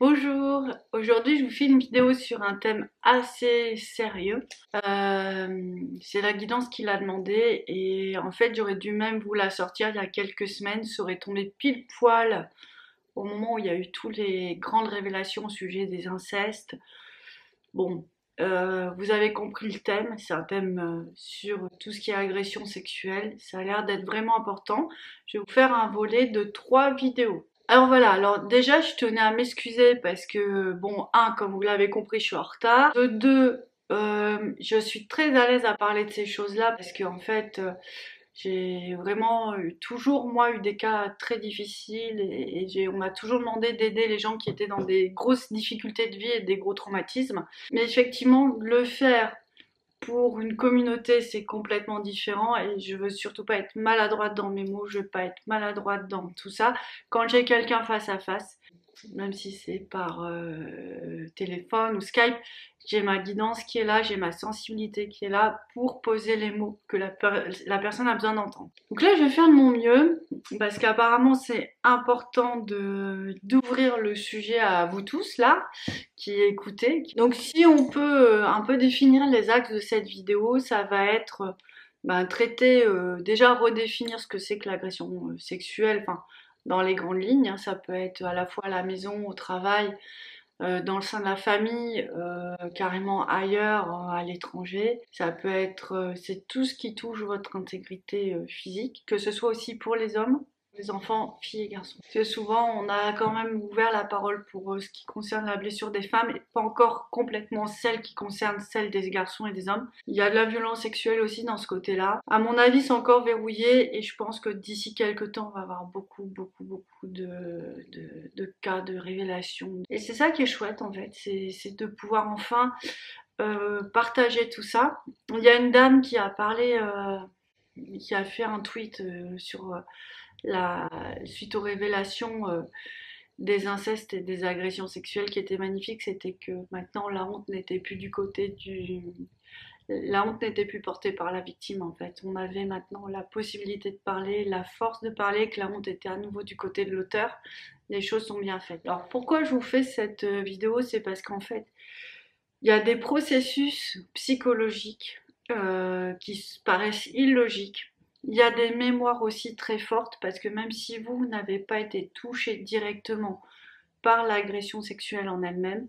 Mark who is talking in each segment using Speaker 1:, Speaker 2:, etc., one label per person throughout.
Speaker 1: Bonjour, aujourd'hui je vous fais une vidéo sur un thème assez sérieux. C'est la guidance qui l'a demandé et en fait j'aurais dû même vous la sortir il y a quelques semaines, ça aurait tombé pile poil au moment où il y a eu toutes les grandes révélations au sujet des incestes. Bon, vous avez compris le thème, c'est un thème sur tout ce qui est agression sexuelle, ça a l'air d'être vraiment important. Je vais vous faire un volet de 3 vidéos. Alors voilà, alors déjà je tenais à m'excuser parce que bon, comme vous l'avez compris, je suis en retard. De deux, je suis très à l'aise à parler de ces choses-là parce que en fait, j'ai vraiment toujours moi eu des cas très difficiles et on m'a toujours demandé d'aider les gens qui étaient dans des grosses difficultés de vie et des gros traumatismes. Mais effectivement, le faire pour une communauté, c'est complètement différent et je veux surtout pas être maladroite dans mes mots, je veux pas être maladroite dans tout ça. Quand j'ai quelqu'un face à face, même si c'est par téléphone ou Skype, j'ai ma guidance qui est là, j'ai ma sensibilité qui est là pour poser les mots que la personne a besoin d'entendre. Donc là, je vais faire de mon mieux parce qu'apparemment c'est important d'ouvrir le sujet à vous tous là qui écoutez. Donc si on peut un peu définir les axes de cette vidéo, ça va être traiter, déjà redéfinir ce que c'est que l'agression sexuelle, enfin dans les grandes lignes, hein. Ça peut être à la fois à la maison, au travail, dans le sein de la famille, carrément ailleurs, à l'étranger. Ça peut être, c'est tout ce qui touche votre intégrité physique, que ce soit aussi pour les hommes, les enfants, filles et garçons. Parce que souvent, on a quand même ouvert la parole pour ce qui concerne la blessure des femmes et pas encore complètement celle qui concerne celle des garçons et des hommes. Il y a de la violence sexuelle aussi dans ce côté-là. À mon avis, c'est encore verrouillé et je pense que d'ici quelques temps, on va avoir beaucoup de cas de révélation. Et c'est ça qui est chouette en fait, c'est de pouvoir enfin partager tout ça. Il y a une dame qui a parlé, qui a fait un tweet sur la suite aux révélations des incestes et des agressions sexuelles qui était magnifique, c'était que maintenant la honte n'était plus du côté du... La honte n'était plus portée par la victime en fait. On avait maintenant la possibilité de parler, la force de parler, que la honte était à nouveau du côté de l'auteur. Les choses sont bien faites. Alors pourquoi je vous fais cette vidéo? C'est parce qu'en fait, il y a des processus psychologiques qui paraissent illogiques. Il y a des mémoires aussi très fortes parce que même si vous n'avez pas été touché directement par l'agression sexuelle en elle-même,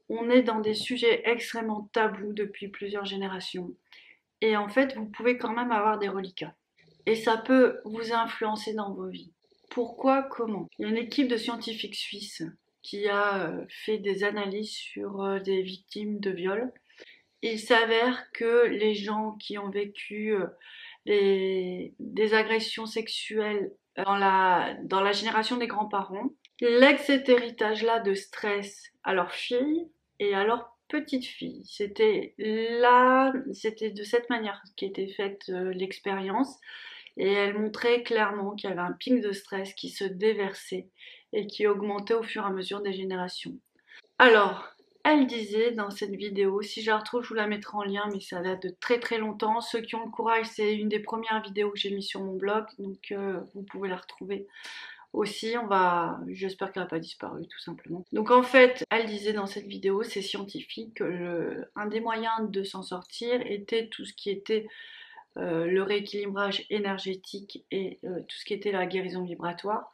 Speaker 1: on est dans des sujets extrêmement tabous depuis plusieurs générations. Et en fait, vous pouvez quand même avoir des reliquats. Et ça peut vous influencer dans vos vies. Pourquoi? Comment? Il y a une équipe de scientifiques suisses qui a fait des analyses sur des victimes de viol. Il s'avère que les gens qui ont vécu des agressions sexuelles dans la génération des grands-parents, lèguent cet héritage-là de stress à leurs filles et à leurs petites filles. C'était de cette manière qu'était faite l'expérience. Et elle montrait clairement qu'il y avait un pic de stress qui se déversait et qui augmentait au fur et à mesure des générations. Alors, elle disait dans cette vidéo, si je la retrouve, je vous la mettrai en lien, mais ça date de très très longtemps. Ceux qui ont le courage, c'est une des premières vidéos que j'ai mis sur mon blog, donc vous pouvez la retrouver aussi. J'espère qu'elle n'a pas disparu, tout simplement. Donc en fait, elle disait dans cette vidéo, c'est scientifique, que un des moyens de s'en sortir était tout ce qui était le rééquilibrage énergétique et tout ce qui était la guérison vibratoire.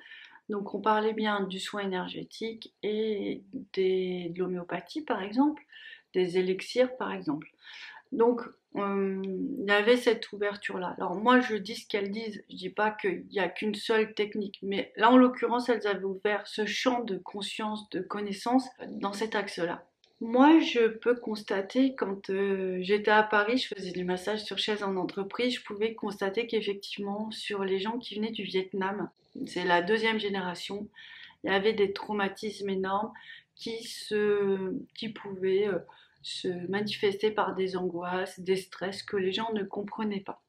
Speaker 1: Donc on parlait bien du soin énergétique et de l'homéopathie par exemple, des élixirs par exemple. Donc il y avait cette ouverture-là. Alors moi je dis ce qu'elles disent, je dis pas qu'il n'y a qu'une seule technique, mais là en l'occurrence elles avaient ouvert ce champ de conscience, de connaissance dans cet axe-là. Moi, je peux constater, quand j'étais à Paris, je faisais du massage sur chaise en entreprise, je pouvais constater qu'effectivement, sur les gens qui venaient du Vietnam, c'est la deuxième génération, il y avait des traumatismes énormes qui pouvaient se manifester par des angoisses, des stress que les gens ne comprenaient pas.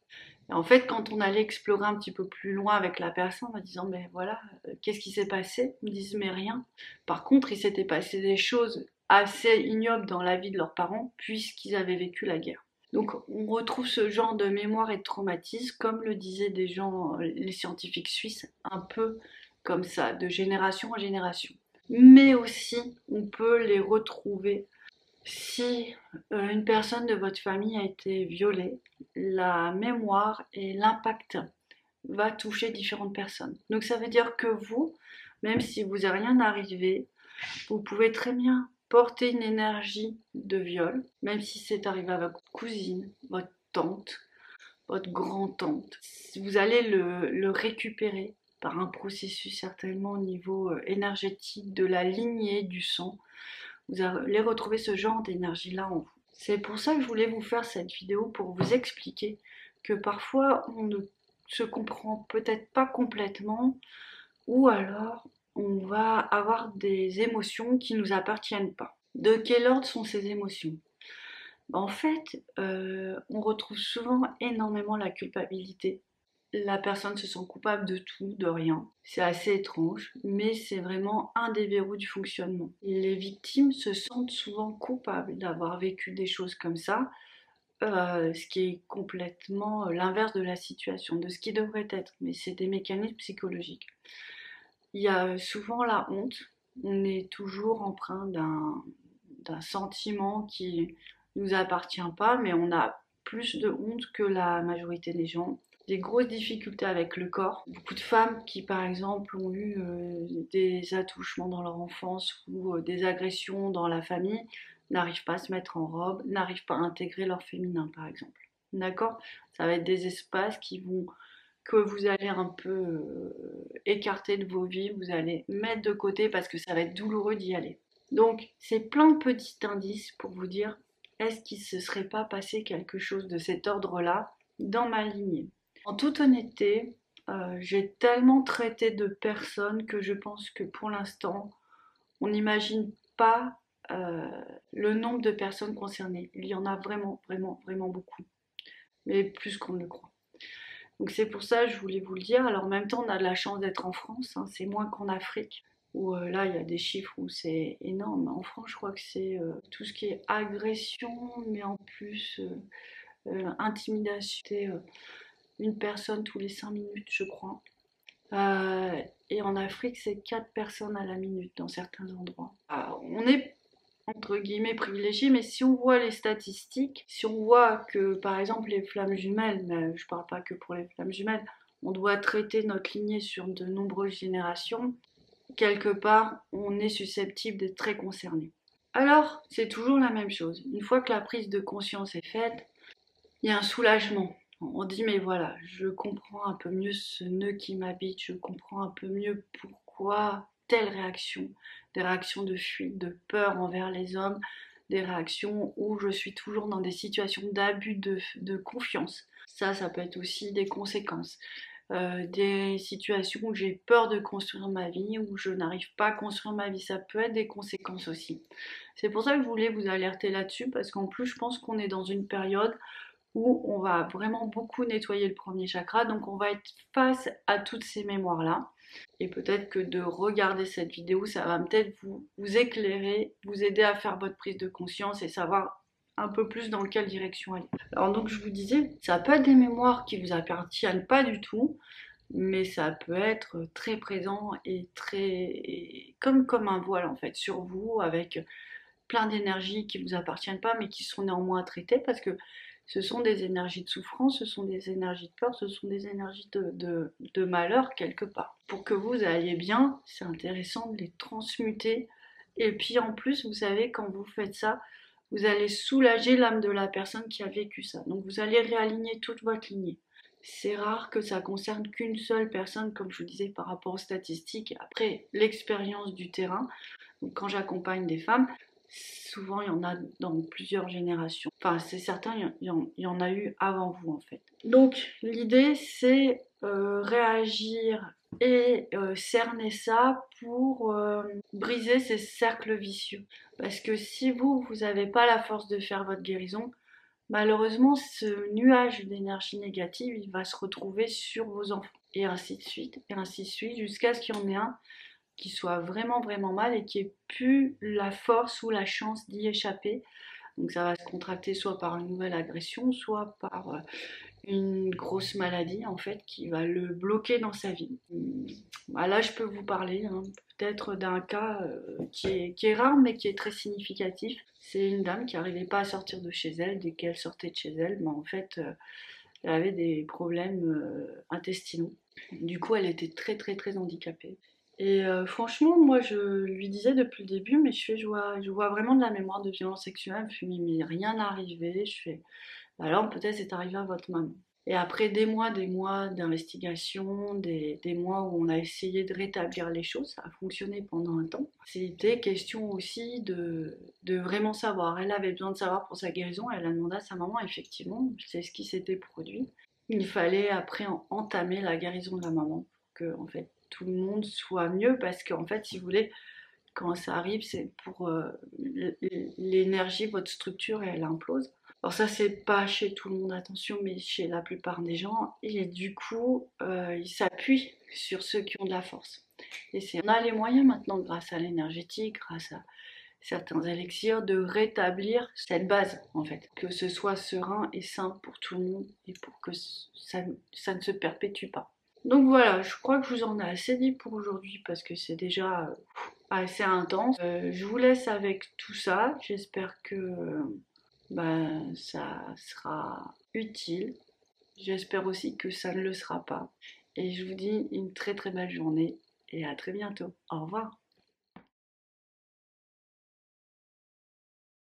Speaker 1: Et en fait, quand on allait explorer un petit peu plus loin avec la personne en disant, mais voilà, qu'est-ce qui s'est passé? Ils me disent, mais rien. Par contre, il s'était passé des choses assez ignobles dans la vie de leurs parents puisqu'ils avaient vécu la guerre. Donc on retrouve ce genre de mémoire et de traumatisme, comme le disaient des gens, les scientifiques suisses, un peu comme ça, de génération en génération. mais aussi on peut les retrouver si une personne de votre famille a été violée. La mémoire et l'impact va toucher différentes personnes. Donc ça veut dire que vous, même si vous n'avez rien arrivé, vous pouvez très bien porter une énergie de viol, même si c'est arrivé à votre cousine, votre tante, votre grand-tante. Vous allez le récupérer par un processus certainement au niveau énergétique de la lignée du sang. Vous allez retrouver ce genre d'énergie-là en vous. C'est pour ça que je voulais vous faire cette vidéo pour vous expliquer que parfois on ne se comprend peut-être pas complètement ou alors on va avoir des émotions qui ne nous appartiennent pas. De quel ordre sont ces émotions? En fait, on retrouve souvent énormément la culpabilité. La personne se sent coupable de tout, de rien. C'est assez étrange, mais c'est vraiment un des verrous du fonctionnement. Les victimes se sentent souvent coupables d'avoir vécu des choses comme ça, ce qui est complètement l'inverse de la situation, de ce qui devrait être, mais c'est des mécanismes psychologiques. Il y a souvent la honte, on est toujours empreint d'un sentiment qui nous appartient pas, mais on a plus de honte que la majorité des gens. Des grosses difficultés avec le corps. Beaucoup de femmes qui, par exemple, ont eu des attouchements dans leur enfance ou des agressions dans la famille, n'arrivent pas à se mettre en robe, n'arrivent pas à intégrer leur féminin, par exemple. D'accord? Ça va être des espaces que vous allez un peu écarter de vos vies, vous allez mettre de côté parce que ça va être douloureux d'y aller. Donc, c'est plein de petits indices pour vous dire, est-ce qu'il ne se serait pas passé quelque chose de cet ordre-là dans ma lignée? En toute honnêteté, j'ai tellement traité de personnes que je pense que pour l'instant, on n'imagine pas le nombre de personnes concernées. Il y en a vraiment, vraiment, vraiment beaucoup, mais plus qu'on ne le croit. Donc c'est pour ça que je voulais vous le dire. Alors en même temps, on a de la chance d'être en France, hein, c'est moins qu'en Afrique, où là, il y a des chiffres où c'est énorme. En France, je crois que c'est tout ce qui est agression, mais en plus intimidation. C'est une personne tous les 5 minutes, je crois. Et en Afrique, c'est 4 personnes à la minute dans certains endroits. On est entre guillemets privilégié, mais si on voit les statistiques, si on voit que par exemple les flammes jumelles, mais je parle pas que pour les flammes jumelles, on doit traiter notre lignée sur de nombreuses générations, quelque part on est susceptible d'être très concerné. Alors c'est toujours la même chose, une fois que la prise de conscience est faite, il y a un soulagement. On dit mais voilà, je comprends un peu mieux ce nœud qui m'habite, je comprends un peu mieux pourquoi telle réaction, des réactions de fuite, de peur envers les hommes, des réactions où je suis toujours dans des situations d'abus de confiance. Ça peut être aussi des conséquences. Des situations où j'ai peur de construire ma vie, où je n'arrive pas à construire ma vie, ça peut être des conséquences aussi. C'est pour ça que je voulais vous alerter là-dessus, parce qu'en plus je pense qu'on est dans une période où on va vraiment beaucoup nettoyer le premier chakra, donc on va être face à toutes ces mémoires-là. Et peut-être que de regarder cette vidéo, ça va peut-être vous éclairer, vous aider à faire votre prise de conscience et savoir un peu plus dans quelle direction aller. Alors donc je vous disais, ça peut être des mémoires qui vous appartiennent pas du tout, mais ça peut être très présent et très comme un voile en fait sur vous, avec plein d'énergies qui vous appartiennent pas, mais qui sont néanmoins traitées parce que ce sont des énergies de souffrance, ce sont des énergies de peur, ce sont des énergies de malheur quelque part. Pour que vous alliez bien, c'est intéressant de les transmuter. Et puis en plus, vous savez, quand vous faites ça, vous allez soulager l'âme de la personne qui a vécu ça. Donc vous allez réaligner toute votre lignée. C'est rare que ça concerne qu'une seule personne, comme je vous disais, par rapport aux statistiques. Après, l'expérience du terrain. Donc quand j'accompagne des femmes, souvent il y en a dans plusieurs générations. Enfin, c'est certain, il y en a eu avant vous en fait. Donc l'idée c'est réagir et cerner ça pour briser ces cercles vicieux. Parce que si vous n'avez pas la force de faire votre guérison, malheureusement ce nuage d'énergie négative il va se retrouver sur vos enfants. Et ainsi de suite, jusqu'à ce qu'il y en ait un qui soit vraiment vraiment mal et qui ait plus la force ou la chance d'y échapper. Donc ça va se contracter soit par une nouvelle agression, soit par une grosse maladie en fait qui va le bloquer dans sa vie. Bah, là, je peux vous parler peut-être d'un cas qui est rare mais qui est très significatif. C'est une dame qui n'arrivait pas à sortir de chez elle. Dès qu'elle sortait de chez elle, bah, en fait, elle avait des problèmes intestinaux. Du coup, elle était très très très handicapée. Et franchement, moi, je lui disais depuis le début, mais je vois vraiment de la mémoire de violence sexuelle. Je me suis dit, mais rien n'est arrivé. Je fais, bah alors peut-être c'est arrivé à votre maman. Et après des mois d'investigation, des mois où on a essayé de rétablir les choses, ça a fonctionné pendant un temps. C'était question aussi de vraiment savoir. Elle avait besoin de savoir pour sa guérison, elle a demandé à sa maman, effectivement, c'est ce qui s'était produit. Il fallait après entamer la guérison de la maman pour que en fait, tout le monde soit mieux parce qu'en fait, si vous voulez, quand ça arrive, c'est pour l'énergie, votre structure, elle implose. Alors ça, c'est pas chez tout le monde, attention, mais chez la plupart des gens. Et du coup, ils s'appuient sur ceux qui ont de la force. On a les moyens maintenant, grâce à l'énergétique, grâce à certains élixirs, de rétablir cette base, en fait. Que ce soit serein et sain pour tout le monde et pour que ça ne se perpétue pas. Donc voilà, je crois que je vous en ai assez dit pour aujourd'hui parce que c'est déjà assez intense. Je vous laisse avec tout ça. J'espère que ça sera utile. J'espère aussi que ça ne le sera pas. Et je vous dis une très très belle journée et à très bientôt. Au revoir.